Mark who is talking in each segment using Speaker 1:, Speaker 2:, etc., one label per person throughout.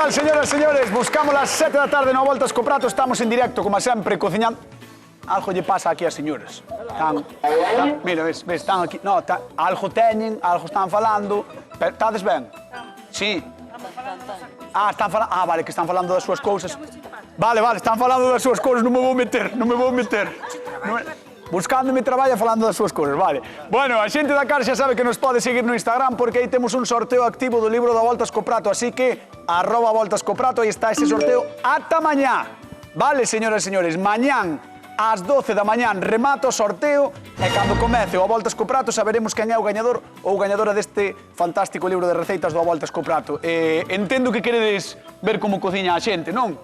Speaker 1: tal, señoras e señores? Buscamos las 7 da tarde no Voltas co Prato. Estamos en directo, como sempre, cociñando. Algo lle pasa aquí ás señoras. Mira, ves, están aquí. No, algo teñen, algo están falando. Estades ben? Sí. Están falando. Vale, que están falando das súas cousas. Vale, están falando das súas cousas, non me vou meter. Buscándome traballo falando das súas cousas, vale. Bueno, a xente da cara xa sabe que nos pode seguir no Instagram porque aí temos un sorteo activo do libro da Voltas co Prato, así que @voltascoprato, aí está ese sorteo ata mañá. Vale, señoras e señores, mañán ás 12 da mañán remata o sorteo e cando comece o Voltas co Prato saberemos quen é o gañador ou gañadora deste fantástico libro de receitas do Voltas co Prato. Entendo que queredes ver como cociña a xente, non?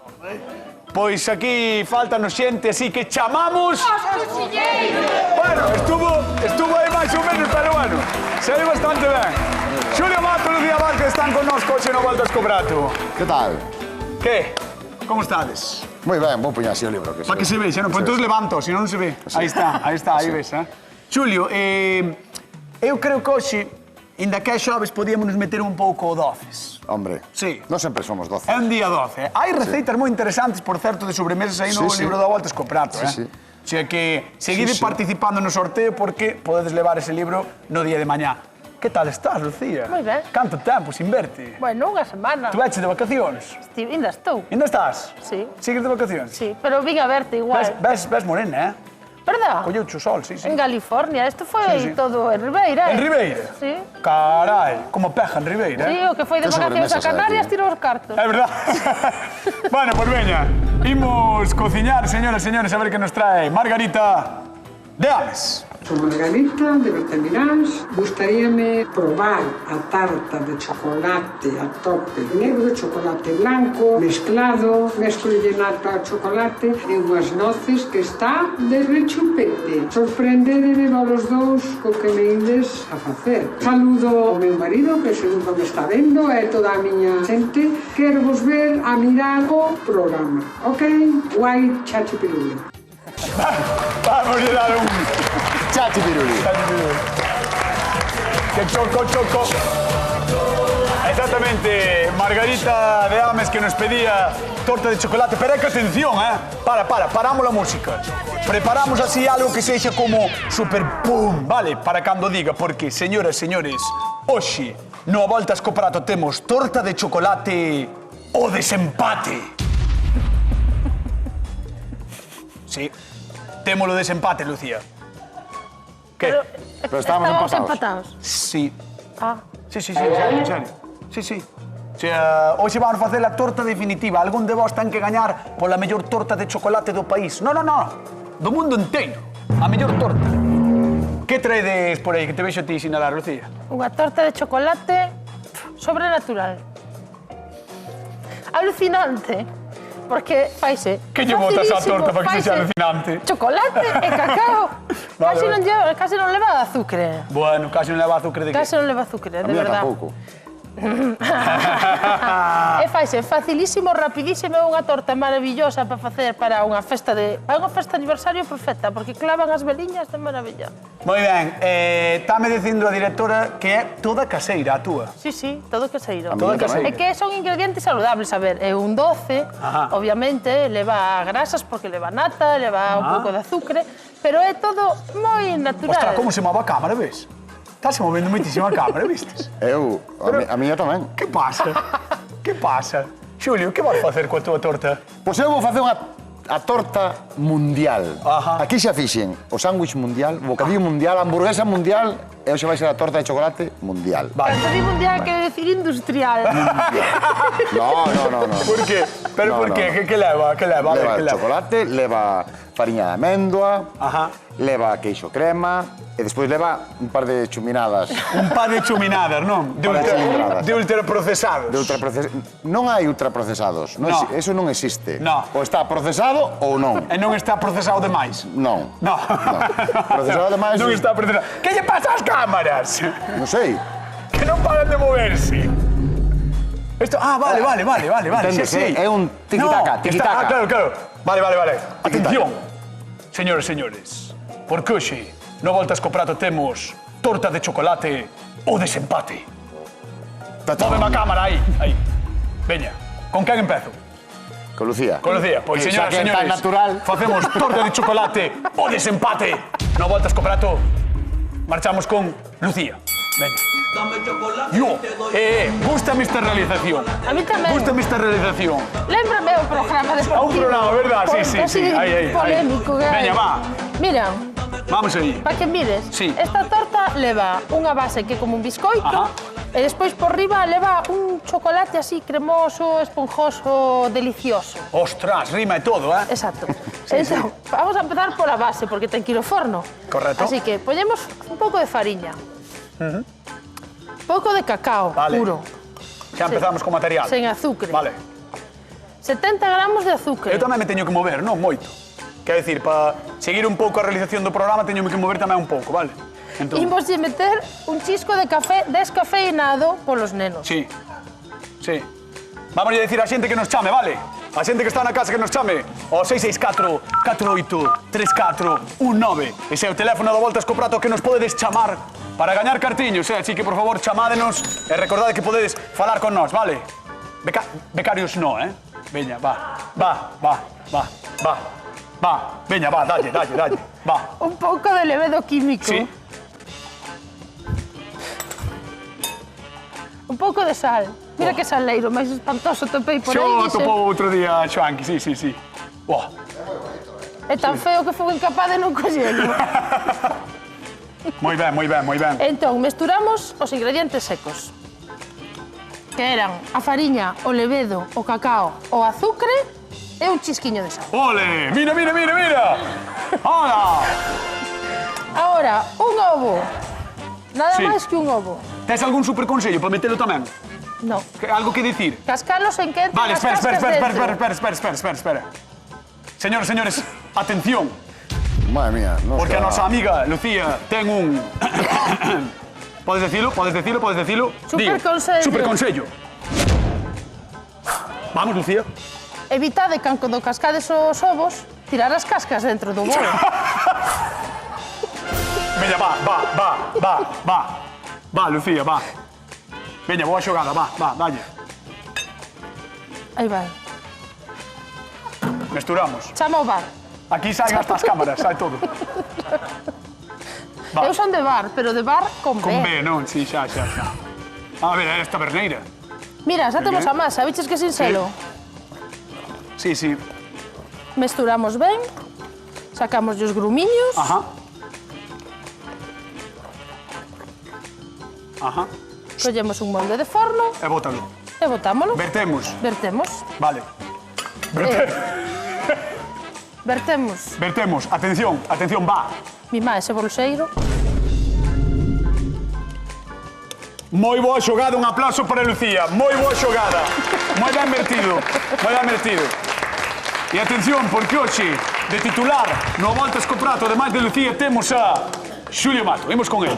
Speaker 1: Pois aquí faltanos xente, así que chamamos...
Speaker 2: ¡Os cociñeiros!
Speaker 1: Bueno, estuvo aí máis ou menos, pero bueno, saiu bastante ben. Xulio Mato e Lucía Vázquez están connosco hoxe no Voltas co Prato.
Speaker 3: Que tal?
Speaker 1: Que? Como estades?
Speaker 3: Moi ben, vou poñer así o libro.
Speaker 1: Para que se vexa, non? Pois entón levanto, se non se ve. Aí está, aí ves, Xulio, eu creo que hoxe, inda que é xoves, podíamos meter un pouco doces.
Speaker 3: Hombre,
Speaker 1: sí.
Speaker 3: Non sempre somos 12.
Speaker 1: É un día 12. Hai receitas moi interesantes, por certo, de sobremesas aí no libro da Voltas co Prato,
Speaker 3: Sí.
Speaker 1: O sea que seguide participando no sorteo porque podedes levar ese libro no día de mañá. Que tal estás, Lucía?
Speaker 2: Moi ben.
Speaker 1: Canto tempo sin verte?
Speaker 2: Bueno, unha semana.
Speaker 1: Tu eches de vacacións?
Speaker 2: Ainda estou.
Speaker 1: Ainda estás?
Speaker 2: Sí.
Speaker 1: Sigues de vacacións?
Speaker 2: Sí, pero vin a verte igual.
Speaker 1: Ves morena,
Speaker 2: Verdad?
Speaker 1: Colleuche o sol, sí.
Speaker 2: En California. Isto foi
Speaker 1: Sí.
Speaker 2: todo en Ribeira,
Speaker 1: En Ribeira?
Speaker 2: Sí.
Speaker 1: Carai, como peja en Ribeira,
Speaker 2: Sí, o que foi de
Speaker 3: Que
Speaker 2: vacacións a
Speaker 3: sobremesas hai
Speaker 2: Canarias
Speaker 3: aquí?
Speaker 2: tirou os cartos.
Speaker 1: É verdad. Bueno, pues veña, imos cociñar, señoras e señores, a ver que nos trae Margarita de Ames.
Speaker 4: Soy Margarita de Bertamirans. Gustaríame probar a tarta de chocolate a tope negro, chocolate blanco, mezclado, mezclo de nata a chocolate e unhas noces que está de rechupete. Sorprendedeme a los dous co que me ides a facer. Saludo ao meu marido, que seguro me está vendo, e toda a miña xente. Quero vos ver a mirar o programa. Ok? Guai, chachi piruli.
Speaker 1: Vamos a dar un...
Speaker 3: Chachi piruli.
Speaker 1: Que choco. Exactamente, Margarita de Ames que nos pedía torta de chocolate. Pero é que atención, paramos la música. Preparamos así algo que sexa como super pum, vale? Para cando diga, porque, señoras e señores, hoxe, no Voltas co Prato temos torta de chocolate o desempate. Sí, témolo desempate, Lucía. Que?
Speaker 3: Pero estábamos
Speaker 2: empatados.
Speaker 1: Sí. Sí, en serio. Sí. O sea, hoxe vamos facer a torta definitiva. Algún de vos ten que gañar pola mellor torta de chocolate do país. No. Do mundo inteiro. A mellor torta. Que traedes por aí que te vexo a ti sinalar, Lucía?
Speaker 2: Unha torta de chocolate sobrenatural. Alucinante. Porque faise
Speaker 1: Que lle botas á torta para que sexa alucinante?
Speaker 2: Chocolate e cacao.
Speaker 1: Vale.
Speaker 2: Casi non leva azúcar.
Speaker 1: Bueno, casi non leva azúcar de que?
Speaker 2: Casi non leva azúcar, de
Speaker 3: A mí
Speaker 2: verdad.
Speaker 3: tampouco.
Speaker 2: E faise facilísimo, rapidísimo, é unha torta maravillosa para facer para unha festa de... É unha festa de aniversario perfecta, porque clavan as veliñas de maravilla.
Speaker 1: Moi ben, táme dicindo a directora que é toda caseira a túa.
Speaker 2: Sí, todo caseiro.
Speaker 3: A miña tamén.
Speaker 2: É que son ingredientes saludables, a ver, é un doce, obviamente, leva grasas porque leva nata, leva un pouco de azúcar, pero é todo moi natural.
Speaker 1: Ostras, como se move a cámara, ves? Estás movendo moitísimo a cámara, vistes?
Speaker 3: A miña tamén.
Speaker 1: Que pasa? Xulio, que vas facer coa túa torta?
Speaker 3: Pois eu vou facer a torta mundial. Aquí xa fixen o sándwich mundial, o bocadillo mundial, a hamburguesa mundial, e hoxe vai ser a torta de chocolate mundial.
Speaker 2: Pero te digo un día que decir industrial.
Speaker 3: No.
Speaker 1: Por qué? Pero por qué? Que leva?
Speaker 3: Leva chocolate, leva fariña de amêndoa, leva queixo crema, e despois leva un par de chuminadas.
Speaker 1: Un par de chuminadas, non? De ultraprocesados.
Speaker 3: Non hai ultraprocesados. Eso non existe.
Speaker 1: No.
Speaker 3: Ou está procesado ou non.
Speaker 1: E non está procesado demais.
Speaker 3: Non.
Speaker 1: No.
Speaker 3: Procesado demais...
Speaker 1: Non está procesado. Que lle pasa ás cámaras?
Speaker 3: Non sei.
Speaker 1: Que non paran de moverse. Esto, vale.
Speaker 3: Entendes,
Speaker 1: Sí.
Speaker 3: é un tiquitaca, tiquitaca.
Speaker 1: Claro. Vale. Atención, señores e señores. Porque hoxe, no Voltas co Prato, temos torta de chocolate o desempate. Móveme a cámara aí. Veña. Con quen empezo?
Speaker 3: Con Lucía.
Speaker 1: Con Lucía. Pois,
Speaker 3: Que
Speaker 1: señoras
Speaker 3: xa
Speaker 1: e
Speaker 3: que é tan
Speaker 1: señores,
Speaker 3: natural.
Speaker 1: facemos torta de chocolate o desempate. No Voltas co Prato, marchamos con Lucía. Veña. Yo, gústame esta realización.
Speaker 2: A mí tamén.
Speaker 1: Gústame esta realización.
Speaker 2: Lémbrame o programa deportivo.
Speaker 1: A un programa, verdad? Sí, sí, sí. Aí.
Speaker 2: Polémico, gai.
Speaker 1: Veña, va.
Speaker 2: Mira,
Speaker 1: Vamos aí.
Speaker 2: para que mires,
Speaker 1: Sí.
Speaker 2: esta torta leva unha base que é como un biscoito,
Speaker 1: Ajá.
Speaker 2: e despois por riba leva un chocolate así cremoso, esponjoso, delicioso.
Speaker 1: Ostras, rima e todo, eh?
Speaker 2: Exacto. Entón, vamos a empezar pola base, porque ten que ir ao forno.
Speaker 1: Correcto.
Speaker 2: Así que poñemos un pouco de fariña. Pouco de cacao
Speaker 1: Vale.
Speaker 2: puro,
Speaker 1: Xa empezamos co material.
Speaker 2: sen azúcar.
Speaker 1: Vale.
Speaker 2: 70 gramos de azúcar.
Speaker 1: Eu tamén me teño que mover, non moito. Quero dicir, para seguir un pouco a realización do programa, teño que mover tamén un pouco, vale? Entón,
Speaker 2: Imos de meter un chisco de café descafeinado polos nenos.
Speaker 1: sí. Sí. Vamos a decir a xente que nos chame, vale? A xente que está na casa que nos chame ao 664 48 34 19. Ese é o teléfono do Voltas co Prato que nos podedes chamar para gañar cartiños, Así que, por favor, chamádenos e recordade que podedes falar con nós, vale? Becarios no, Veña, va. Veña, va, dalle, va.
Speaker 2: Un pouco de levedo químico.
Speaker 1: Sí.
Speaker 2: Un pouco de sal. Mira que saleiro, máis espantoso topei por aí.
Speaker 1: Xo
Speaker 2: dixe.
Speaker 1: topou outro día, Xoanqui, sí. Oh.
Speaker 2: É tan feo que fui incapaz de non collelo.
Speaker 1: Moi ben.
Speaker 2: Entón, mesturamos os ingredientes secos. Que eran a fariña, o levedo, o cacao, o azucre e un chisquiño de sal.
Speaker 1: Ole, mira. Hola.
Speaker 2: Ahora, un ovo. Nada
Speaker 1: Sí.
Speaker 2: máis que un ovo.
Speaker 1: Tes algún superconsello para metelo tamén?
Speaker 2: No.
Speaker 1: Algo que dicir?
Speaker 2: Cascalos en que entren
Speaker 1: Vale,
Speaker 2: as cascas dentro.
Speaker 1: espera. Señores, atención,
Speaker 3: Madre mía. No
Speaker 1: porque a
Speaker 3: está-
Speaker 1: nosa amiga Lucía ten un... Podes decilo?
Speaker 2: Superconsello.
Speaker 1: Superconsello. Vamos, Lucía.
Speaker 2: Evitade que cando cascades os ovos, tirar as cascas dentro do bolo.
Speaker 1: Veña, va, Lucía, va. Veña, boa xogada, va, dalle.
Speaker 2: Aí vai.
Speaker 1: Mesturamos.
Speaker 2: Chama o bar.
Speaker 1: Aquí saen hasta as cámaras, sai todo. Va.
Speaker 2: Eu son de bar, pero de bar con
Speaker 1: Con
Speaker 2: B.
Speaker 1: B, non? Si, xa. A ver, esta berneira.
Speaker 2: Mira, xa temos a masa, viches que sin selo?
Speaker 1: Sí.
Speaker 2: Mesturamos ben, sacamos os grumiños,
Speaker 1: Ajá.
Speaker 2: collemos un molde de forno
Speaker 1: E bótalo.
Speaker 2: e botámolo.
Speaker 1: Vertemos.
Speaker 2: Vertemos.
Speaker 1: Vale. Vertemos. Atención, va.
Speaker 2: Mima ese bolseiro.
Speaker 1: Moi boa xogada, un aplauso para Lucía. Moi boa xogada. Moi ben vertido. E atención, porque hoxe, de titular, no Voltas co Prato, ademais de Lucía, temos a Xulio Mato. Imos con el.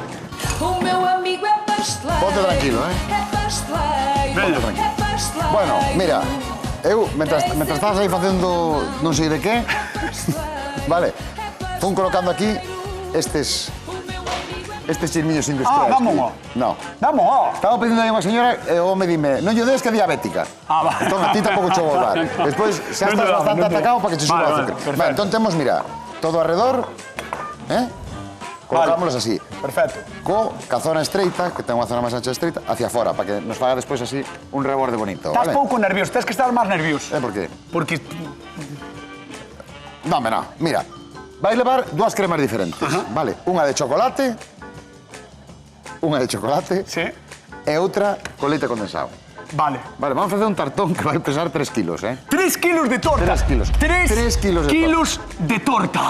Speaker 5: O meu amigo é pasteleiro.
Speaker 3: Ponte tranquilo,
Speaker 5: É pasteleiro.
Speaker 1: Veña.
Speaker 5: É pasteleiro.
Speaker 3: Bueno, mira, eu, mentras estás aí facendo non sei de qué, vale, fun colocando aquí estes chismiños industriales.
Speaker 1: vámonos.
Speaker 3: No.
Speaker 1: Vamos.
Speaker 3: Estaba pedindo aí unha señora e o me dime, non lle des que é diabética.
Speaker 1: Va.
Speaker 3: Entón, a ti tampouco che vou dar. Despois, xa
Speaker 1: Non te
Speaker 3: estás
Speaker 1: damos,
Speaker 3: bastante
Speaker 1: non te
Speaker 3: atacado
Speaker 1: damos.
Speaker 3: para que che suba o
Speaker 1: Vale,
Speaker 3: azúcar.
Speaker 1: perfecto.
Speaker 3: Vale, entón temos, mira, todo alrededor, colocámoslos así.
Speaker 1: Perfecto.
Speaker 3: Co cazona estreita, que ten unha zona máis ancha estreita, hacia fora, para que nos faga despois así un reborde bonito,
Speaker 1: Estás
Speaker 3: vale?
Speaker 1: pouco nervioso, tens que estar máis nervioso.
Speaker 3: Por qué?
Speaker 1: Porque...
Speaker 3: No, mira, vais levar dúas cremas diferentes, vale? Unha de chocolate,
Speaker 1: Sí.
Speaker 3: e outra con leite condensado.
Speaker 1: Vale.
Speaker 3: Vale, vamos a facer un tartón que vai pesar 3 kilos,
Speaker 1: 3 kilos de torta.
Speaker 3: 3 kilos.
Speaker 1: 3
Speaker 3: 3 kilos de
Speaker 1: torta.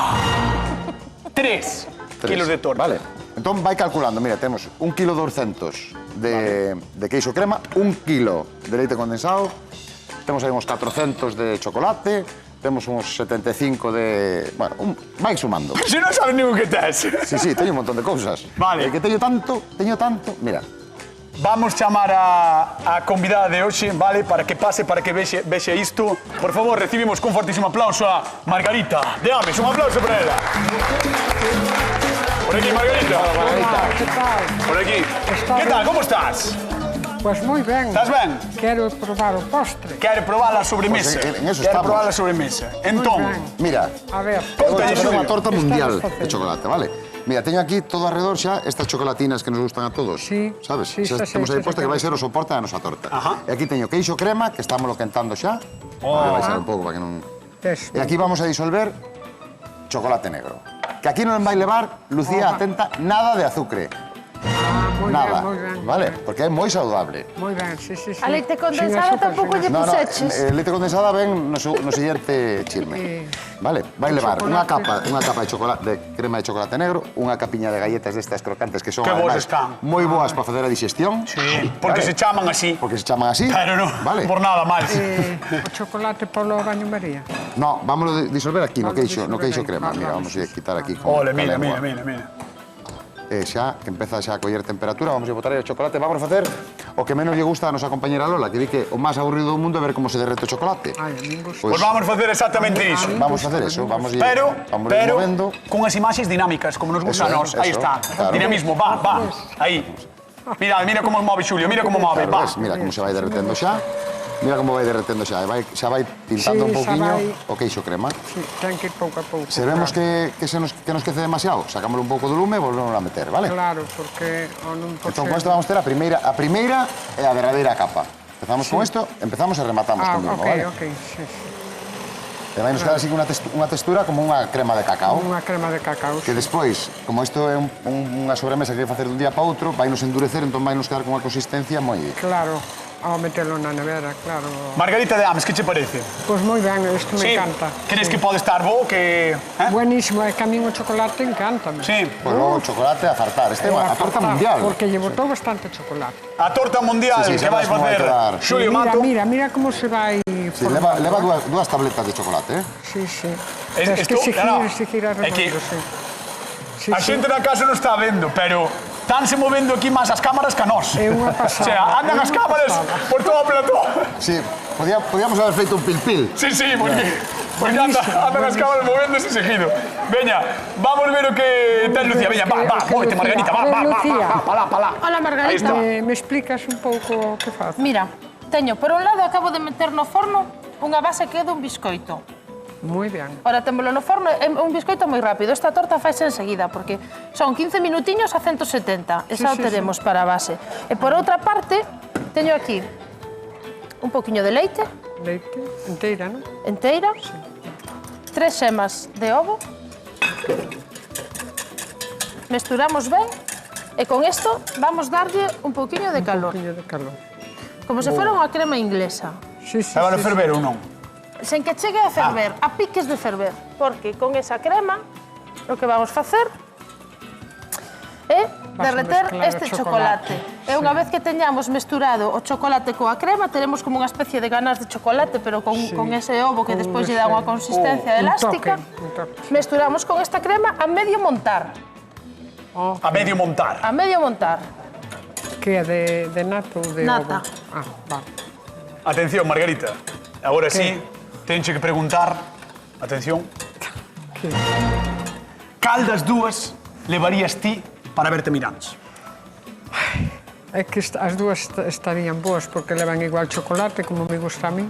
Speaker 1: 3 kilos de torta.
Speaker 3: Vale, entón vai calculando, mira, temos 1 kilo 200 de queixo crema, 1 kilo de leite condensado, temos aí uns 400 de chocolate, temos uns 75 de... Bueno, vai sumando.
Speaker 1: Se non sabes nin o que tes.
Speaker 3: Sí, teño un montón de cousas.
Speaker 1: Vale.
Speaker 3: E que teño tanto, mira.
Speaker 1: Vamos chamar a convidada de hoxe, vale, para que pase, para que vexe isto. Por favor, recibimos con fortísimo aplauso a Margarita de Ames. Un aplauso para ela. Por aquí, Margarita.
Speaker 3: Margarita.
Speaker 6: ¿Qué tal?
Speaker 1: Por aquí. ¿Qué tal? ¿Cómo estás?
Speaker 4: Pois moi ben.
Speaker 1: Estás ben?
Speaker 4: Quero probar o postre.
Speaker 1: Quere probar a sobremesa.
Speaker 3: Pues en eso
Speaker 1: Quere
Speaker 3: estamos.
Speaker 1: probar a sobremesa. Entón,
Speaker 4: ben.
Speaker 3: Mira,
Speaker 4: A ver.
Speaker 3: vou
Speaker 1: Conta,
Speaker 3: facer
Speaker 1: Xulio.
Speaker 3: unha torta mundial
Speaker 4: Estamos
Speaker 3: de chocolate, vale? Mira, teño aquí todo alrededor xa estas chocolatinas que nos gustan a todos.
Speaker 4: Sí.
Speaker 3: Sabes?
Speaker 4: Sí,
Speaker 3: Xa
Speaker 4: sí,
Speaker 3: temos
Speaker 4: sí,
Speaker 3: aí
Speaker 4: sí,
Speaker 3: posta
Speaker 4: sí.
Speaker 3: que vai ser o soporte da nosa torta.
Speaker 1: Ajá.
Speaker 3: E aquí teño queixo crema, que estámoslo quentando xa. Vai ser un pouco para que non...
Speaker 4: Tes.
Speaker 3: E aquí vamos a disolver chocolate negro. Que aquí non vai levar, Lucía, atenta, nada de azúcar.
Speaker 4: Moi
Speaker 3: Nada,
Speaker 4: ben, moi ben.
Speaker 3: vale? Porque é moi saudable.
Speaker 4: Moi ben, sí.
Speaker 2: A leite
Speaker 4: Sin
Speaker 2: condensada
Speaker 4: azúcar,
Speaker 2: tampouco
Speaker 4: sin
Speaker 2: lle
Speaker 3: No,
Speaker 2: puseches.
Speaker 3: leite condensada ven no seguinte chisme. Vale, vai levar unha capa de chocolate, de crema de chocolate negro, unha capiña de galletas destas crocantes que son
Speaker 1: Que boas
Speaker 3: ademais,
Speaker 1: están.
Speaker 3: moi boas para facer a digestión.
Speaker 1: sí, porque se chaman así.
Speaker 3: Porque se chaman así.
Speaker 1: Pero non,
Speaker 3: Vale.
Speaker 1: por nada máis.
Speaker 4: O chocolate polo baño María.
Speaker 3: No, vámonos disolver aquí no
Speaker 4: Vamos a
Speaker 3: queixo
Speaker 4: disolver
Speaker 3: crema.
Speaker 4: aí.
Speaker 3: Mira,
Speaker 4: Vamos.
Speaker 3: vamos a quitar aquí con
Speaker 1: Ole,
Speaker 3: con
Speaker 1: mira,
Speaker 3: lengua.
Speaker 1: mira.
Speaker 3: Xa, que empeza xa a coller temperatura, vamos a botar aí o chocolate. Vamos a facer o que menos lle gusta a nosa compañera Lola, que di que o máis aburrido do mundo é ver como se derrete o chocolate.
Speaker 4: Ai, a min gusta.
Speaker 1: Pois vamos facer exactamente iso.
Speaker 3: Vamos a facer eso, vamos a ir
Speaker 1: Pero
Speaker 3: movendo.
Speaker 1: con as imaxes dinámicas, como nos gusta a
Speaker 3: Eso
Speaker 1: nós.
Speaker 3: es,
Speaker 1: Aí
Speaker 3: eso,
Speaker 1: está.
Speaker 3: claro.
Speaker 1: Dinamismo, va. Aí. Mira como move Xulio, mira como move, va.
Speaker 3: Ves, mira como se vai derretendo xa. Mira como vai derretendo xa. Xa vai pintando un
Speaker 4: Sí, xa
Speaker 3: pouquiño
Speaker 4: vai.
Speaker 3: o queixo crema.
Speaker 4: Sí, ten que ir pouco a pouco.
Speaker 3: Se vemos que nos quece demasiado, sacámoslo un pouco do lume e volvemos a meter, vale?
Speaker 4: Claro, porque o non pode
Speaker 3: Entón,
Speaker 4: ser...
Speaker 3: con isto vamos ter a primeira e a derradeira capa. Empezamos con isto, empezamos e rematamos con mismo, vale?
Speaker 4: ok, sí.
Speaker 3: E vai nos quedar así unha textura como unha crema de cacao.
Speaker 4: Unha crema de cacao.
Speaker 3: Que despois, como isto é unha sobremesa que hai que facer dun día para outro, vai nos endurecer, entón vai nos quedar con unha consistencia moi...
Speaker 4: Claro, ao metelo na nevera, claro.
Speaker 1: Margarita de Ames, que che parece?
Speaker 4: Pois moi ben, isto me encanta.
Speaker 1: Crees que pode estar bo, que...
Speaker 4: Buenísimo, é que a min o chocolate encántame.
Speaker 1: Sí.
Speaker 3: Pois logo o chocolate a fartar. Este é a torta mundial.
Speaker 4: Porque lle botou bastante chocolate.
Speaker 1: A torta mundial
Speaker 3: Sí,
Speaker 1: que vai
Speaker 3: sabes como vai
Speaker 1: facer
Speaker 3: quedar.
Speaker 1: Xulio
Speaker 4: Mira,
Speaker 1: Mato.
Speaker 4: mira como se vai...
Speaker 3: Sí, leva dúas tabletas de chocolate, eh?
Speaker 4: Sí, sí.
Speaker 1: Es-
Speaker 4: Tens que
Speaker 1: esto, claro,
Speaker 4: exigir a
Speaker 1: é que-
Speaker 4: remondo, sí. Sí,
Speaker 1: A
Speaker 4: sí.
Speaker 1: xente na casa non está vendo, pero estánse movendo aquí máis as cámaras que a nós.
Speaker 4: É unha
Speaker 1: O
Speaker 4: pasada.
Speaker 1: sea, andan
Speaker 4: É
Speaker 1: as
Speaker 4: unha
Speaker 1: cámaras
Speaker 4: pasada.
Speaker 1: por todo o plató.
Speaker 3: Sí, podíamos haber feito un pil-pil.
Speaker 1: Sí, porque andan as cámaras movéndose seguido. Veña, vamos ver o que ten Lucía. Veña, va, móvete, Margarita, va, pa lá.
Speaker 2: Hola, Margarita.
Speaker 1: Ahí está.
Speaker 4: Me explicas un pouco o que faz?
Speaker 2: Mira, teño, por un lado, acabo de meter no forno unha base que é dun biscoito.
Speaker 4: Moi ben.
Speaker 2: Ora, témolo no forno, é un biscoito moi rápido. Esta torta faise enseguida, porque son 15 minutiños a 170. Esa o
Speaker 4: sí,
Speaker 2: teremos para a base. E por outra parte, teño aquí un poquinho de leite
Speaker 4: Leite inteira, non?
Speaker 2: enteira, 3 xemas de ovo, mesturamos ben, e con isto vamos darlle un poquinho de calor,
Speaker 4: Piño de calor.
Speaker 2: como se fora unha crema inglesa.
Speaker 4: Sí, sí,
Speaker 1: E van a
Speaker 4: sí,
Speaker 1: ferver ou non?
Speaker 2: Sen que chegue a ferver, a piques de ferver, porque con esa crema o que vamos facer é derreter
Speaker 4: mezclar o
Speaker 2: este
Speaker 4: chocolate.
Speaker 2: chocolate. E unha vez que teñamos mesturado o chocolate coa crema, teremos como unha especie de ganas de chocolate, pero con ese ovo que
Speaker 4: Con
Speaker 2: despois lle dá
Speaker 4: ese-
Speaker 2: unha consistencia
Speaker 4: un
Speaker 2: elástica.
Speaker 4: un toque.
Speaker 2: Mesturamos con esta crema a medio montar.
Speaker 1: A medio montar.
Speaker 2: A medio montar.
Speaker 4: Que é de nata ou de
Speaker 2: Nata.
Speaker 4: ovo? Ah, vale.
Speaker 1: Atención, Margarita. Agora sí, tenche que preguntar, atención,
Speaker 4: Que?
Speaker 1: cal das dúas levarías ti para verte mirantes?
Speaker 4: É que as dúas estarían boas porque levan igual chocolate como me gusta a mí.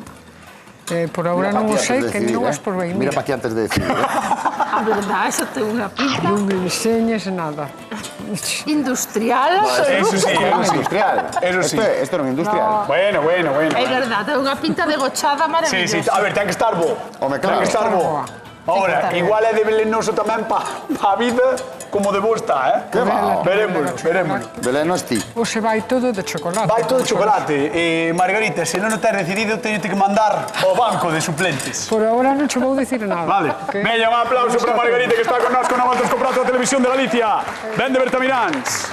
Speaker 4: Por agora non o sei, que non as provei.
Speaker 3: Mira para aquí antes de decidir,
Speaker 2: A verdade, eso ten unha pinta
Speaker 4: Non me enseñes nada.
Speaker 2: industrial.
Speaker 1: Eso sí, eso sí.
Speaker 3: Industrial.
Speaker 1: Eso sí.
Speaker 3: Esto non é industrial.
Speaker 1: Bueno.
Speaker 2: É verdade, ten unha pinta de gochada
Speaker 1: Sí,
Speaker 2: maravillosa.
Speaker 1: sí, a ver, ten que estar bo.
Speaker 3: Home,
Speaker 1: Ten
Speaker 3: claro.
Speaker 1: que estar bo.
Speaker 4: Boa.
Speaker 1: Ahora,
Speaker 2: estar
Speaker 1: igual é de velenoso tamén pa a vida como de bo está, eh?
Speaker 3: Que va?
Speaker 1: Veremos.
Speaker 3: Belén non es ti.
Speaker 4: Ou se vai todo de chocolate.
Speaker 1: Vai todo de chocolate. Margarita, se non o tes decidido, teño que mandar ao banco de suplentes.
Speaker 4: Por agora non che vou dicir nada.
Speaker 1: Vale.
Speaker 4: ok?
Speaker 1: Veña, un aplauso para Margarita, que está con nós con a Voltas co Prato da Televisión de Galicia. Ben de Bertamiráns.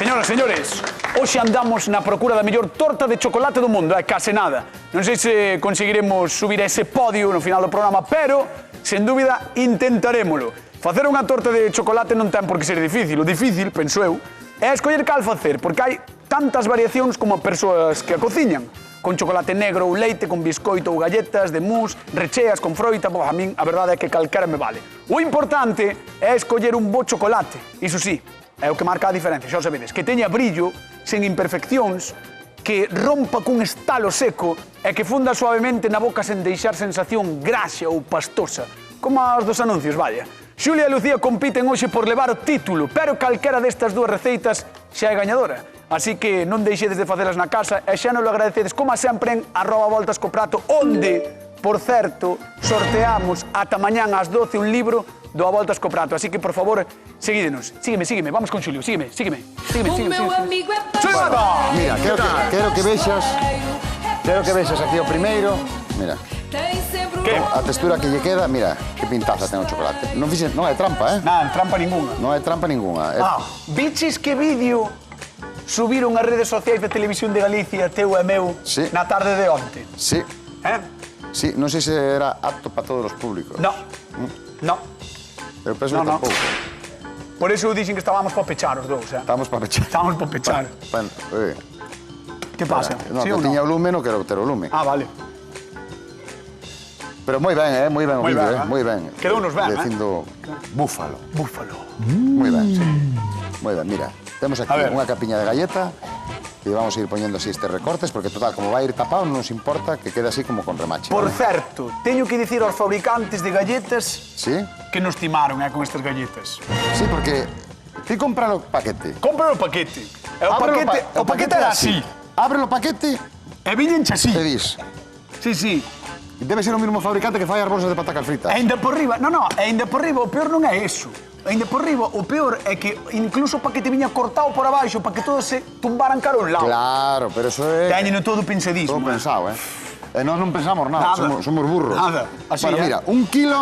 Speaker 1: Señoras, señores, hoxe andamos na procura da mellor torta de chocolate do mundo, case nada. Non sei se conseguiremos subir a ese podio no final do programa, pero, sen dúbida, intentarémolo. Facer unha torta de chocolate non ten por que ser difícil. O difícil, penso eu, é escoller cal facer, porque hai tantas variacións como persoas que a cociñan. Con chocolate negro ou leite, con biscoito ou galletas, de mousse, recheas con froita, a min a verdade é que calquera me vale. O importante é escoller un bo chocolate, iso sí, é o que marca a diferencia, xa o sabedes, que teña brillo, sen imperfeccións, que rompa cun estalo seco e que funda suavemente na boca sen deixar sensación graxa ou pastosa, como as dos anuncios, vaya. Xulia e Lucía compiten hoxe por levar o título, pero calquera destas dúas receitas xa é gañadora. Así que non deixedes de facelas na casa e xa non lo agradecedes, como sempre, en @voltascoprato, onde, por certo, sorteamos ata mañán ás 12 un libro do A Voltas co Prato. Así que, por favor, seguídenos. Sígueme, vamos con Xulio, sígueme.
Speaker 5: O meu amigo é pasteleiro.
Speaker 3: Mira, quero que vexas aquí o primeiro. Mira,
Speaker 5: Tem sempre
Speaker 1: Que?
Speaker 3: a textura que lle queda, mira, que pintaza ten o chocolate. Non é trampa, eh?
Speaker 1: Nada, trampa ninguna.
Speaker 3: Non é trampa ninguna.
Speaker 1: Biches que vídeo subiron as redes sociais da Televisión de Galicia, teu e meu,
Speaker 3: Sí.
Speaker 1: na tarde de onte?
Speaker 3: Sí, sí, non sei se era apto para todos os públicos.
Speaker 1: No.
Speaker 3: Eu penso
Speaker 1: No,
Speaker 3: que
Speaker 1: no.
Speaker 3: tampouco.
Speaker 1: Por eso dixen que estábamos para pechar os dous,
Speaker 3: Estamos para pechar.
Speaker 1: Estamos para pechar.
Speaker 3: Bueno,
Speaker 1: Que pasa?
Speaker 3: no,
Speaker 1: Sí
Speaker 3: que
Speaker 1: ou
Speaker 3: tiña
Speaker 1: no?
Speaker 3: o lume, non quero ter o lume.
Speaker 1: Ah, vale.
Speaker 3: Pero moi ben, moi ben o
Speaker 1: Moi
Speaker 3: vídeo,
Speaker 1: ben,
Speaker 3: moi ben.
Speaker 1: Quedounos ben,
Speaker 3: Dicindo búfalo.
Speaker 1: Búfalo.
Speaker 3: Moi ben, sí. Moi ben, mira. Temos aquí
Speaker 1: A ver.
Speaker 3: unha capiña de galleta e vamos a ir poñendo así estes recortes porque total, como vai ir tapado, non nos importa que quede así como con remache.
Speaker 1: Por
Speaker 3: ¿vale?
Speaker 1: certo, teño que dicir aos fabricantes de galletas
Speaker 3: Sí?
Speaker 1: que nos timaron con estas galletas.
Speaker 3: Sí, porque ti compra o paquete.
Speaker 1: Compra o paquete. E o paquete era así.
Speaker 3: Abre o paquete
Speaker 1: E viñen así.
Speaker 3: e dis.
Speaker 1: Sí, sí.
Speaker 3: Debe ser o mesmo fabricante que fai as bolsas de patacas fritas.
Speaker 1: E ainda por riba, o peor non é eso. Ainda por riba, o peor é que incluso o paquete viña cortado por abaixo para que todos se tumbaran cara ao lado.
Speaker 3: Claro, pero eso é...
Speaker 1: Teñeno todo pensadísimo.
Speaker 3: Todo pensado, E nós non pensamos nada,
Speaker 1: Nada.
Speaker 3: somos burros.
Speaker 1: Nada, así,
Speaker 3: Bueno, mira, 1 kilo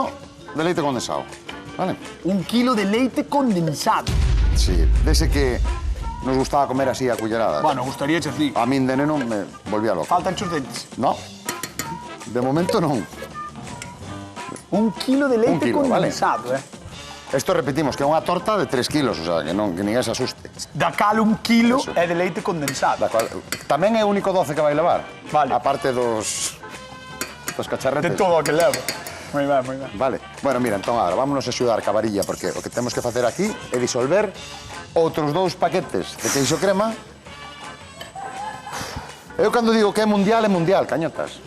Speaker 3: de leite condensado, vale?
Speaker 1: 1 kilo de leite condensado.
Speaker 3: Sí, dese que nos gustaba comer así a culleradas.
Speaker 1: Bueno, gustaría así.
Speaker 3: A min de neno me volvía loco.
Speaker 1: Faltan chos dentes.
Speaker 3: No, de momento non.
Speaker 1: 1 kilo de leite
Speaker 3: kilo, vale.
Speaker 1: condensado,
Speaker 3: Esto repetimos que é unha torta de 3 kilos, o sea, que ninguén se asuste.
Speaker 1: Da cal 1 kilo
Speaker 3: Eso.
Speaker 1: é de leite condensado.
Speaker 3: Da cual, tamén é o único 12 que vai levar.
Speaker 1: Vale.
Speaker 3: Aparte dos cacharretes.
Speaker 1: De todo o que levo. Moi ben, moi ben.
Speaker 3: Vale. Bueno, mira, entón agora vámonos a axudar ca varilla porque o que temos que facer aquí é disolver outros 2 paquetes de queixo crema. Eu cando digo que é mundial, cañotas.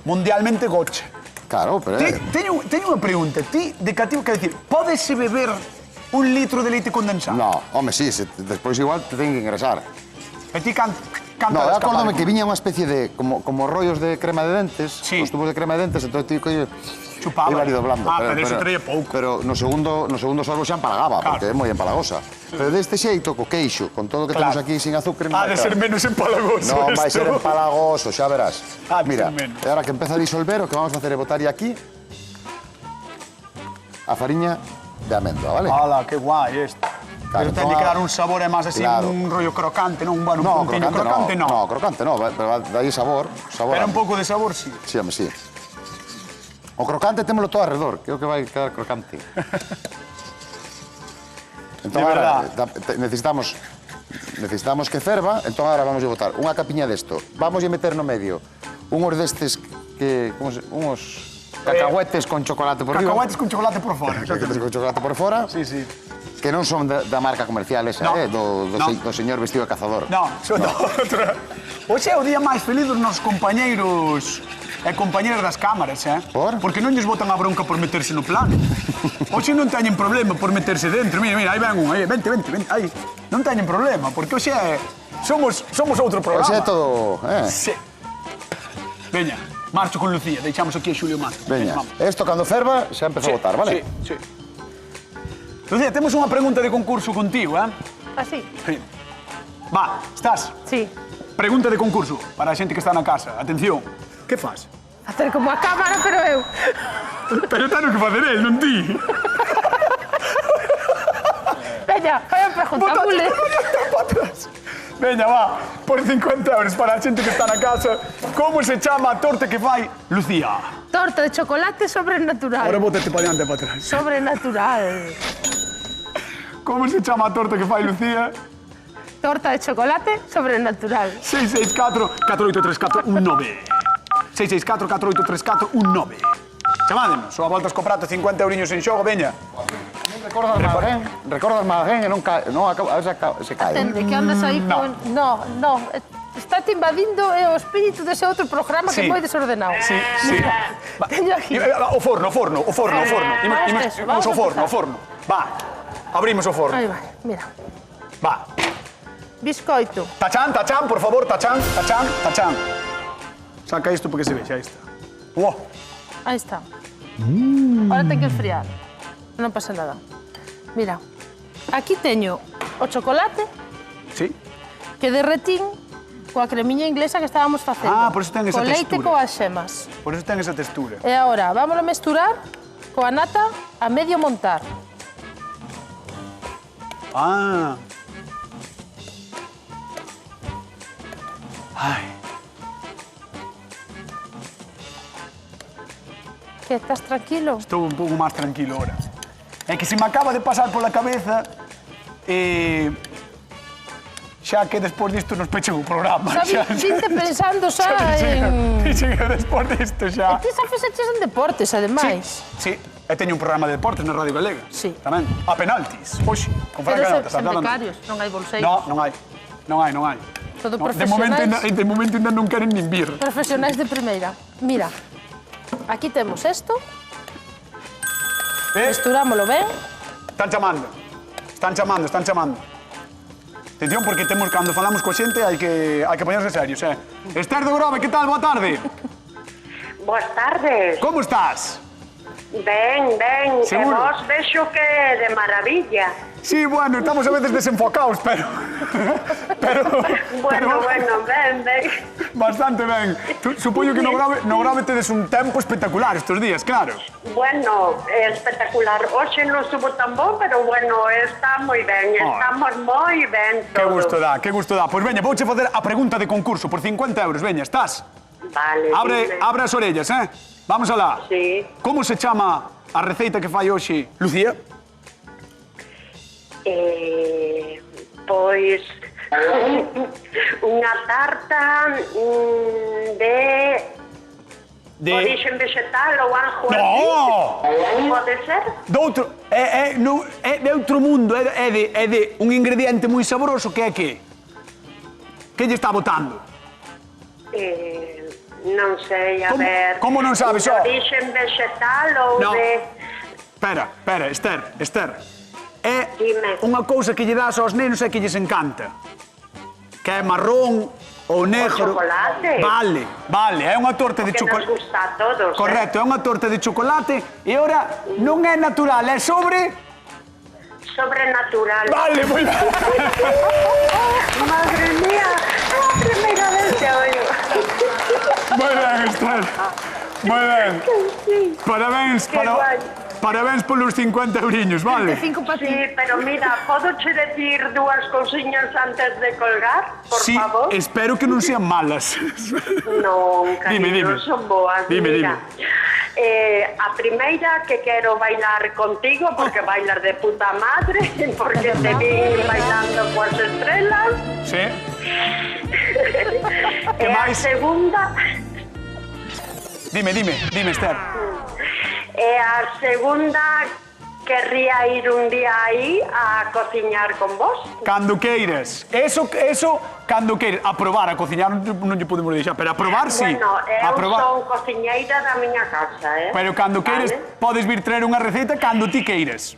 Speaker 1: Mundialmente goche.
Speaker 3: Claro, pero
Speaker 1: Teño unha pregunta. Ti, de cativo, quer dicir, pódese beber 1 litro de leite condensado?
Speaker 3: No, home, sí, despois igual te ten que ingresar.
Speaker 1: E ti canto
Speaker 3: No, eu acórdome que viña unha especie de como rollos de crema de dentes,
Speaker 1: Sí.
Speaker 3: os tubos de crema de dentes, entón ti colle
Speaker 1: Chupaba.
Speaker 3: iba ali doblando.
Speaker 1: Ah, pero eso traía pouco.
Speaker 3: Pero no segundo sorbo xa empalagaba,
Speaker 1: Claro.
Speaker 3: porque é moi empalagosa. Pero deste xeito, co queixo, con todo o que
Speaker 1: Claro.
Speaker 3: temos aquí sin azúcar...
Speaker 1: Ha de ser menos empalagoso
Speaker 3: Non vai
Speaker 1: esto.
Speaker 3: ser empalagoso, xa verás.
Speaker 1: Ha de
Speaker 3: Mira,
Speaker 1: ser menos.
Speaker 3: e agora que empeza a disolver, o que vamos a facer é botar aquí a fariña de amêndoa, vale?
Speaker 1: Hala, que guai isto.
Speaker 3: Claro,
Speaker 1: Pero ten de
Speaker 3: entón,
Speaker 1: quedar un sabor e máis así,
Speaker 3: claro.
Speaker 1: un rollo crocante, non? Bueno,
Speaker 3: No,
Speaker 1: un puntiño crocante, non.
Speaker 3: No, crocante no, pero dai sabor.
Speaker 1: Pero un pouco de sabor, sí.
Speaker 3: Sí, home, sí. O crocante témolo todo alrededor, creo que vai quedar crocante. Entón,
Speaker 1: De
Speaker 3: agora,
Speaker 1: verdad.
Speaker 3: necesitamos que ferva, entón agora vamos a botar unha capiña desto. Vamos a meter no medio unhos destes que... Unhos cacahuetes con chocolate por riba.
Speaker 1: Cacahuetes con chocolate por fora.
Speaker 3: Cacahuetes con chocolate por fora.
Speaker 1: Sí, sí.
Speaker 3: Que non son da marca comercial esa,
Speaker 1: No.
Speaker 3: do señor vestido de cazador.
Speaker 1: No, son outra. Hoxe é o día máis feliz dos nosos compañeiros e compañeras das cámaras,
Speaker 3: Por?
Speaker 1: Porque non lles botan a bronca por meterse no plano. Hoxe non teñen problema por meterse dentro. Mira, aí ven un, aí, vente, aí. Non teñen problema, porque hoxe somos outro programa.
Speaker 3: Hoxe é todo...
Speaker 1: Sí. Veña, marcho con Lucía, deixamos aquí a Xulio Mato.
Speaker 3: Veña,
Speaker 1: Vamos.
Speaker 3: esto cando ferva xa empezou a botar, vale?
Speaker 1: Sí, sí. Lucía, temos unha pregunta de concurso contigo,
Speaker 2: Así.
Speaker 1: Sí. Va, estás?
Speaker 2: Sí.
Speaker 1: Pregunta de concurso para a xente que está na casa. Atención. Que faz?
Speaker 2: Hacer como a cámara, pero eu.
Speaker 1: Pero tano que facer el, non ti.
Speaker 2: Veña, vai a pregunta, mule.
Speaker 1: Veña, va, por 50 euros para a xente que está na casa. Como se chama a torta que fai Lucía?
Speaker 2: Torta de chocolate sobrenatural.
Speaker 1: Ahora bótate para diante e para atrás.
Speaker 2: Sobrenatural.
Speaker 1: Como se chama a torta que fai Lucía?
Speaker 2: Torta de chocolate sobrenatural.
Speaker 1: 664-483419. 664-483419. Chamádenos, o a voltas co prato, 50 euriños en xogo, veña.
Speaker 3: Recordas máis ben e non cae. Non, a ver se cae.
Speaker 2: Atende, que andas aí con... No. Está te invadindo o espírito dese outro programa que é moi desordenado.
Speaker 1: Sí.
Speaker 2: Teño aquí.
Speaker 1: O forno. Imos ao forno. Va, abrimos o forno.
Speaker 2: Aí vai, mira.
Speaker 1: Va.
Speaker 2: Biscoito.
Speaker 1: Tachán, por favor, tachán. Saca isto porque se vexe, aí está. Uau.
Speaker 2: Aí está. Ahora ten que enfriar. Non pasa nada. Mira, aquí teño o chocolate
Speaker 1: Sí.
Speaker 2: que derretín coa cremiña inglesa que estábamos facendo.
Speaker 1: Por iso ten esa
Speaker 2: co leite
Speaker 1: textura.
Speaker 2: coas xemas.
Speaker 1: Por eso ten esa textura.
Speaker 2: E agora, vámonos a mesturar coa nata a medio montar.
Speaker 1: Ai.
Speaker 2: Que, estás tranquilo?
Speaker 1: Estou un pouco máis tranquilo ahora. É que se me acaba de pasar pola cabeza xa que despois disto nos pechen o programa.
Speaker 2: Vinte pensando xa en...
Speaker 1: Dixen que despois disto xa...
Speaker 2: E ti xa fixeches en deportes, ademais.
Speaker 1: Sí, e teño un programa de deportes na Radio Galega.
Speaker 2: Sí.
Speaker 1: Tamén. A penaltis. Oxe, con Fran
Speaker 2: Pero
Speaker 1: Canotas.
Speaker 2: sen becarios, non hai bolseiros.
Speaker 1: No, non hai.
Speaker 2: Todo
Speaker 1: No,
Speaker 2: profesionais.
Speaker 1: de momento ainda non queren nin vir.
Speaker 2: Profesionais de primeira. Mira, aquí temos isto. Mesturámoslo ben.
Speaker 1: Están chamando. Atención, porque cando falamos coa xente hai que poñerse serios, Esther do Grove, que tal? Boa tarde.
Speaker 6: Boas tardes.
Speaker 1: Como estás?
Speaker 6: Ben.
Speaker 1: Seguro.
Speaker 6: E vos vexo que de maravilla.
Speaker 1: Sí, bueno, estamos a veces desenfocados, pero...
Speaker 6: Bueno, ben.
Speaker 1: Bastante ben. Supoño que no Grove tedes un tempo espectacular estes días, claro.
Speaker 6: Bueno, espectacular. Hoxe non estuvo tan bo, pero bueno, está moi ben. Estamos moi ben todos.
Speaker 1: Que gusto dá. Pois veña, vouche facer a pregunta de concurso por 50 euros. Veña, estás?
Speaker 6: Vale, dime.
Speaker 1: Abre as orellas, Vamos alá.
Speaker 6: Sí.
Speaker 1: Como se chama a receita que fai hoxe Lucía?
Speaker 6: Pois unha tarta de origen vegetal ou algo así. Pode ser?
Speaker 1: É de outro mundo, é de un ingrediente moi saboroso que é que? Que lle está botando?
Speaker 6: Non sei, a ver...
Speaker 1: Como non sabes,
Speaker 6: De origen vegetal ou de...
Speaker 1: Espera, Esther. É
Speaker 6: Dime.
Speaker 1: unha cousa que lle das aos nenos e que lles encanta. Que é marrón ou negro.
Speaker 6: chocolate?
Speaker 1: Vale, é unha torta de
Speaker 6: Que nos
Speaker 1: chocolate.
Speaker 6: gusta a todos.
Speaker 1: Correcto, é unha torta de chocolate e ora non é natural, é
Speaker 6: Sobrenatural.
Speaker 1: Vale, moi ben.
Speaker 6: Madre mía, é a primeira vez que oigo.
Speaker 1: Moi ben, Esther. Moi ben.
Speaker 6: Sí.
Speaker 1: Parabéns polos 50 euriños, vale?
Speaker 2: 5 para ti.
Speaker 6: Sí, pero mira, podoche decir dúas cousiñas antes de colgar, por
Speaker 1: Sí,
Speaker 6: favor?
Speaker 1: espero que non sean malas.
Speaker 6: Non,
Speaker 1: Dime.
Speaker 6: cariño, son boas.
Speaker 1: Dime.
Speaker 6: Mira, a primeira que quero bailar contigo, porque bailas de puta madre, porque te vi bailando coas estrelas.
Speaker 1: Sí.
Speaker 6: E a
Speaker 1: máis?
Speaker 6: segunda...
Speaker 1: Dime, Esther.
Speaker 6: E a segunda, querría ir un día aí a cociñar con vos.
Speaker 1: Cando queiras. Eso, cando queiras. A probar, a cociñar non lle podemos deixar, pero a probar, sí.
Speaker 6: Bueno,
Speaker 1: A
Speaker 6: eu
Speaker 1: probar.
Speaker 6: son cociñeira da miña casa,
Speaker 1: Pero cando queires,
Speaker 6: Vale.
Speaker 1: podes vir traer unha receita cando ti queiras.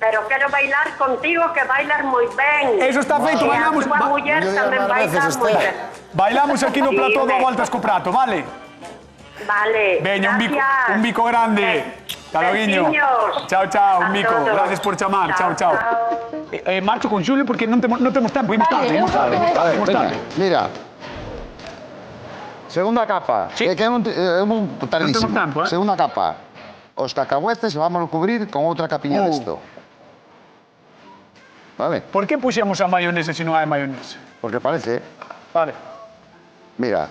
Speaker 6: Pero quero bailar contigo, que bailas moi ben.
Speaker 1: Eso está feito,
Speaker 6: E
Speaker 1: bailamos.
Speaker 6: a túa muller
Speaker 3: Yo
Speaker 6: tamén
Speaker 3: máis
Speaker 6: baila
Speaker 3: veces,
Speaker 6: moi
Speaker 3: Esther.
Speaker 6: ben.
Speaker 1: Bailamos aquí no plató do
Speaker 6: Dime.
Speaker 1: Voltas co Prato, vale?
Speaker 6: Vale,
Speaker 1: Veña,
Speaker 6: gracias.
Speaker 1: un bico grande. Hasta loguiño.
Speaker 6: Besiños.
Speaker 1: Chao, un
Speaker 6: A
Speaker 1: bico.
Speaker 6: todos.
Speaker 1: Gracias por chamar. Chao. Marcho con Xulio porque non temos tempo. Imos tarde.
Speaker 3: Mira. Segunda capa.
Speaker 1: Sí.
Speaker 3: Que é un tardísimo.
Speaker 1: Non temos tempo,
Speaker 3: Segunda capa. Os cacahuetes vamos a cubrir con outra capiña desto. Vale?
Speaker 1: Por que puxemos a maionese se non hai maionese?
Speaker 3: Porque parece...
Speaker 1: Vale.
Speaker 3: Mira.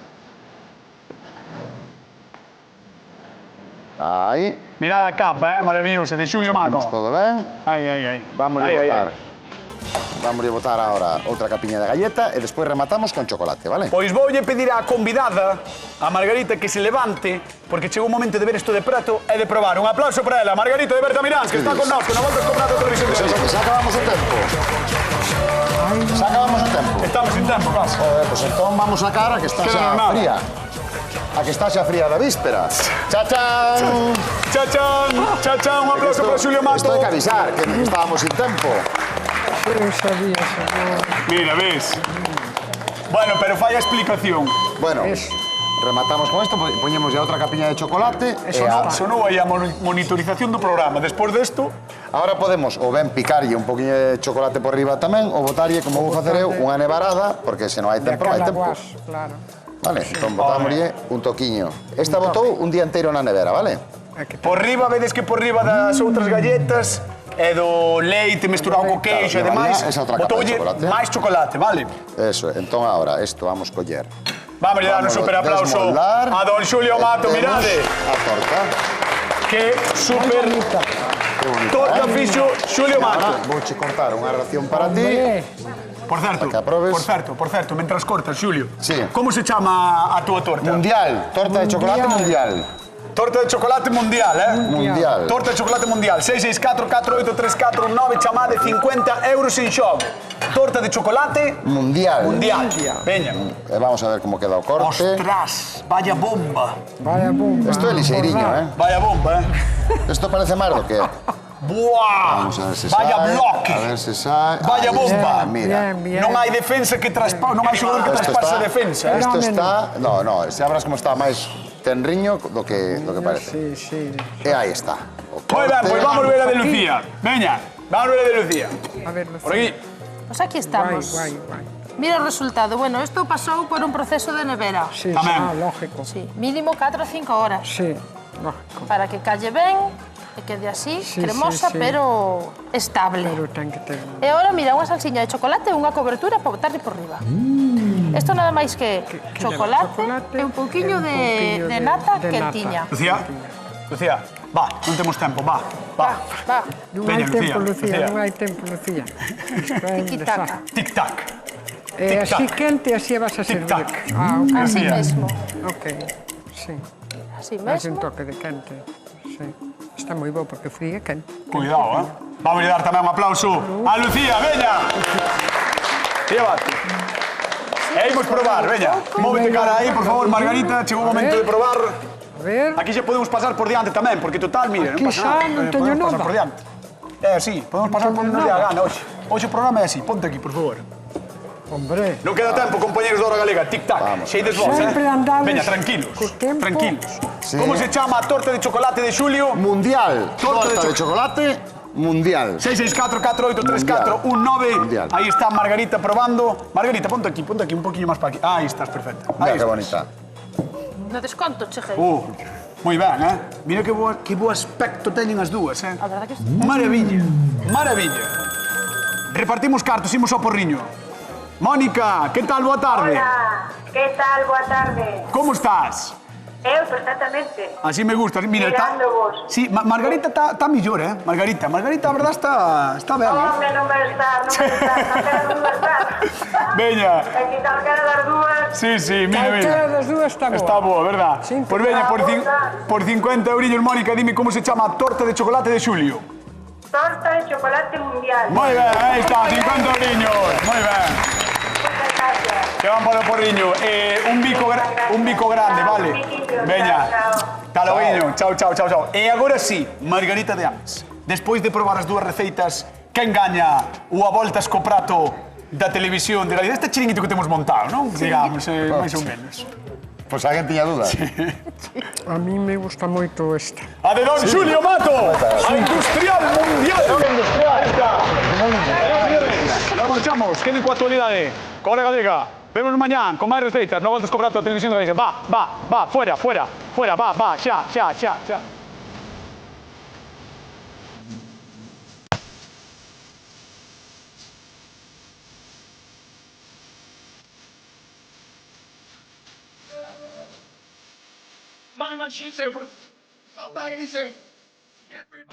Speaker 3: Aí.
Speaker 1: Mirad a capa, maravillosa, de Xulio Maco.
Speaker 3: Todo ben.
Speaker 1: Ai.
Speaker 3: Vamos a
Speaker 1: Ai.
Speaker 3: botar Vamos a botar ahora outra capiña de galleta e despois rematamos con chocolate, vale?
Speaker 1: Pois voulle pedir á convidada, a Margarita, que se levante, porque chegou o momento de ver isto de prato e de probar. Un aplauso para ela, Margarita de Bertamiráns, que está con nós, que nos Voltas co Prato Televisión de Galicia.
Speaker 3: Xa acabamos o tempo. Xa acabamos o tempo.
Speaker 1: Estamos sin tempo, casi.
Speaker 3: Pois entón vamos a cara que está xa
Speaker 1: normal.
Speaker 3: fría. A que está xa fría da víspera. Chachán!
Speaker 1: Chachán, chachán, un aplauso para Xulio Mato.
Speaker 3: Isto hai que avisar, que estábamos sin tempo.
Speaker 4: Eu sabía,
Speaker 1: Mira, ves. Bueno, pero fai a explicación.
Speaker 3: Bueno,
Speaker 4: Eso.
Speaker 3: rematamos con isto, poñemos ya outra capiña de chocolate.
Speaker 1: Sonou aí a monitorización do programa. Despois desto,
Speaker 3: Ahora podemos ou ben picarlle un poquinho de chocolate por riba tamén, ou botarlle, como vou facer eu, unha nevarada, porque se non hai
Speaker 4: de
Speaker 3: tempo, non hai tempo.
Speaker 4: Calaguas, claro.
Speaker 3: Vale, entón botámoslle un toquiño. Esta botou un día inteiro na nevera, vale?
Speaker 1: por riba, vedes que por riba das outras galletas e do leite mesturado co queixo e
Speaker 3: Claro,
Speaker 1: demais,
Speaker 3: esa outra capa de
Speaker 1: botoulle
Speaker 3: chocolate.
Speaker 1: máis chocolate, vale?
Speaker 3: Eso, entón ahora, isto vamos coller.
Speaker 1: Vamos a dar un super aplauso
Speaker 3: desmoldar.
Speaker 1: a don Xulio Mato,
Speaker 3: Temos
Speaker 1: mirade,
Speaker 3: a torta.
Speaker 1: que super
Speaker 3: Que bonita,
Speaker 1: torta fixo Xulio
Speaker 3: Ahora
Speaker 1: Mato.
Speaker 3: vouche cortar unha ración para ti.
Speaker 1: Por certo,
Speaker 3: Para que aprobes.
Speaker 1: por certo, mentras cortas, Xulio,
Speaker 3: Sí.
Speaker 1: como se chama a túa torta?
Speaker 3: Mundial, torta de chocolate mundial.
Speaker 1: Torta de chocolate mundial,
Speaker 3: Mundial.
Speaker 1: Torta de chocolate mundial, 664-4834-9, chamade 50 euros en xogo. Torta de chocolate
Speaker 3: Mundial.
Speaker 1: mundial. Veña.
Speaker 3: E vamos a ver como queda o corte.
Speaker 1: Ostras, vaya bomba.
Speaker 4: Vaya bomba.
Speaker 3: Isto é lixeiriño,
Speaker 1: Vaya bomba,
Speaker 3: Isto parece máis do que é.
Speaker 1: Buah,
Speaker 3: Vamos a ver se
Speaker 1: vaya
Speaker 3: sae.
Speaker 1: bloque.
Speaker 3: A ver se sae.
Speaker 1: Vaya
Speaker 3: Ahí
Speaker 1: bomba.
Speaker 3: está, mira.
Speaker 4: Bien.
Speaker 1: Non hai defensa que traspase, non hai xogador que
Speaker 3: Isto
Speaker 1: traspase
Speaker 3: está,
Speaker 1: defensa.
Speaker 3: isto está, no, se abras como está máis tenriño do que
Speaker 4: Sí,
Speaker 3: parece.
Speaker 4: sí.
Speaker 3: E aí está. O
Speaker 1: Moi ben, pois
Speaker 3: corte.
Speaker 1: vamos ver a de Lucía. Veña, vamos ver a de Lucía.
Speaker 4: A ver,
Speaker 1: Por aquí.
Speaker 2: Pues aquí estamos.
Speaker 4: Guai.
Speaker 2: Mira o resultado. Bueno, isto pasou por un proceso de nevera.
Speaker 4: Sí,
Speaker 1: Tamén.
Speaker 4: lógico.
Speaker 2: Sí, mínimo 4 o 5 horas.
Speaker 4: Sí, lógico.
Speaker 2: Para que calle ben e quede así,
Speaker 4: Sí,
Speaker 2: cremosa,
Speaker 4: sí, sí.
Speaker 2: pero estable.
Speaker 4: Pero ten que ter...
Speaker 2: E agora, mira, unha salsiña de chocolate e unha cobertura para botarle por riba. Isto nada máis que chocolate e un pouquiño de nata quentiña.
Speaker 1: Lucía, va, non temos tempo, va.
Speaker 2: Va.
Speaker 4: Non
Speaker 1: Veña,
Speaker 4: hai tempo,
Speaker 1: Lucía.
Speaker 4: Lucía, non hai tempo, Lucía. Isto é un
Speaker 2: Tiki-taka.
Speaker 4: desastre.
Speaker 1: Tic-tac.
Speaker 4: Así quente, así vas a servir.
Speaker 1: Tic-tac.
Speaker 4: Ah, ok.
Speaker 2: Así
Speaker 1: Lucía.
Speaker 2: mesmo.
Speaker 4: Ok, sí.
Speaker 2: Así
Speaker 4: Dás un
Speaker 2: mesmo.
Speaker 4: toque de quente. Sí. Está moi bo porque frío é quente.
Speaker 1: Cuidado, Vamos a dar tamén un aplauso a Lucía, veña. Llévate. E imos probar, veña. Móvete cara aí, por favor, Margarita, chegou o momento de probar.
Speaker 4: A ver,
Speaker 1: Aquí xa podemos pasar por diante tamén, porque total, mire,
Speaker 4: Aquí
Speaker 1: non pasa nada.
Speaker 4: xa non teño
Speaker 1: Podemos pasar
Speaker 4: nada.
Speaker 1: por diante. Sí, podemos pasar por onde nos dé a gana hoxe. Hoxe o programa é así, ponte aquí, por favor.
Speaker 4: hombre.
Speaker 1: Non queda tempo, compañeros da Hora Galega, tic-tac, xeides vos,
Speaker 4: Sempre andades
Speaker 1: Veña, tranquilos,
Speaker 4: co tempo.
Speaker 1: tranquilos.
Speaker 3: Sí.
Speaker 1: Como se chama a torta de chocolate de Xulio?
Speaker 3: Mundial,
Speaker 1: Torta de
Speaker 3: torta de chocolate mundial.
Speaker 1: 664-4834-19.
Speaker 3: Mundial.
Speaker 1: Aí está Margarita probando. Margarita, ponte aquí un poquinho máis para aquí. Aí estás, perfecta.
Speaker 3: Mira
Speaker 1: Aí
Speaker 3: que
Speaker 1: estás.
Speaker 3: bonita.
Speaker 2: No desconto, cheje.
Speaker 1: Moi ben, Mira que bo aspecto teñen as dúas,
Speaker 2: A verdad que sí.
Speaker 1: Maravilla, maravilla. Repartimos cartos, imos ao porriño. Mónica, que tal? Boa tarde.
Speaker 6: Hola, ¿qué tal? Boa tarde.
Speaker 1: Como estás?
Speaker 6: Eu, perfectamente.
Speaker 1: Así me gusta. Mira,
Speaker 6: Mirando vos.
Speaker 1: Sí, Margarita está mellor, Margarita, a verdad, está ben,
Speaker 6: Home, non me está, non quero dúas estar.
Speaker 1: Veña.
Speaker 6: E que calquera das dúas,
Speaker 1: Sí, mira,
Speaker 4: Calquera das dúas está boa.
Speaker 1: Está boa, verdad?
Speaker 4: Sí,
Speaker 1: Pois veña,
Speaker 6: boa.
Speaker 1: por 50 eurillos, Mónica, dime como se chama a torta de chocolate de Xulio.
Speaker 6: torta de chocolate mundial.
Speaker 1: Moi ben, aí está, 50 eurillos. Moi ben.
Speaker 6: Muchas gracias.
Speaker 1: Que van para o porriño. Un bico grande, vale?
Speaker 6: Un biquillo,
Speaker 1: Veña.
Speaker 6: chao.
Speaker 1: Hasta logo. Chao. E agora sí, Margarita de Ams. Despois de probar as dúas receitas, quen gaña o a voltas co prato da televisión de Galicia? Este chiringuito que temos montado, non? Digamos, máis ou menos.
Speaker 3: Pois alguén tiña dudas.
Speaker 4: A mí me gusta moito esta.
Speaker 1: A de don Xulio Mato, a Industrial Mundial. Nos marchamos, queden coa actualidade. Hora Galega, vemos mañán con máis receitas. No voltas co prato da televisión de Galicia. Va, fuera, va, xa.
Speaker 7: Mamma ci sei.